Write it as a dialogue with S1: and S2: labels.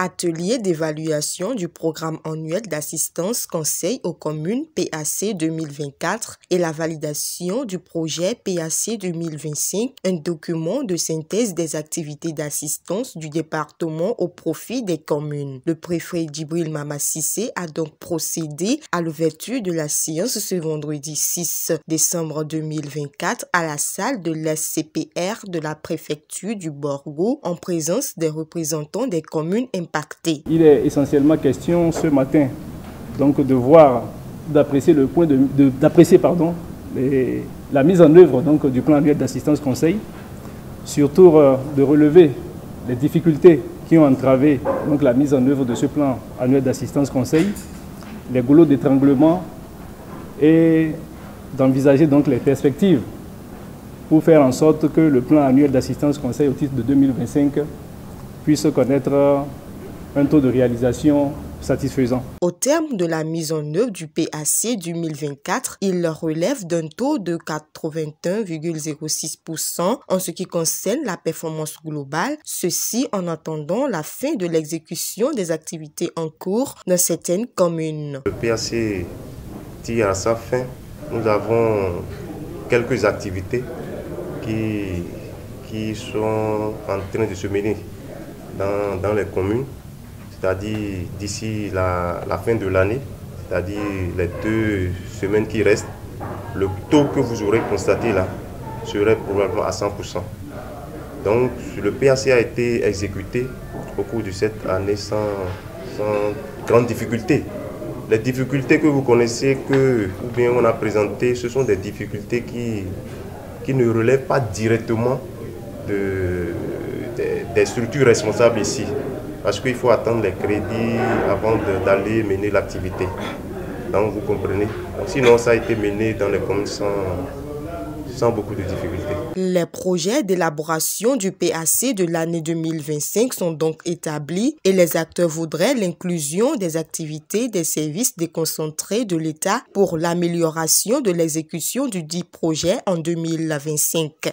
S1: Atelier d'évaluation du programme annuel d'assistance conseil aux communes PAC 2024 et la validation du projet PAC 2025, un document de synthèse des activités d'assistance du département au profit des communes. Le préfet Djibril Mama Cissé a donc procédé à l'ouverture de la séance ce vendredi 6 décembre 2024 à la salle de l'SCPR de la préfecture du Borgo en présence des représentants des communes impactées.
S2: Il est essentiellement question ce matin donc d'apprécier la mise en œuvre donc du plan annuel d'assistance conseil, surtout de relever les difficultés qui ont entravé donc la mise en œuvre de ce plan annuel d'assistance conseil, les goulots d'étranglement et d'envisager donc les perspectives pour faire en sorte que le plan annuel d'assistance conseil au titre de 2025 puisse connaître un taux de réalisation satisfaisant.
S1: Au terme de la mise en œuvre du PAC 2024, il relève d'un taux de 81,06% en ce qui concerne la performance globale, ceci en attendant la fin de l'exécution des activités en cours dans certaines communes.
S3: Le PAC tire à sa fin. Nous avons quelques activités qui sont en train de se mener dans les communes, c'est-à-dire d'ici la fin de l'année, c'est-à-dire les 2 semaines qui restent, le taux que vous aurez constaté là serait probablement à 100%. Donc le PAC a été exécuté au cours de cette année sans grande difficulté. Les difficultés que vous connaissez, ou bien on a présentées, ce sont des difficultés qui ne relèvent pas directement des structures responsables ici. Parce qu'il faut attendre les crédits avant d'aller mener l'activité. Donc vous comprenez. Sinon ça a été mené dans les communes sans beaucoup de difficultés.
S1: Les projets d'élaboration du PAC de l'année 2025 sont donc établis et les acteurs voudraient l'inclusion des activités des services déconcentrés de l'État pour l'amélioration de l'exécution du dit projet en 2025.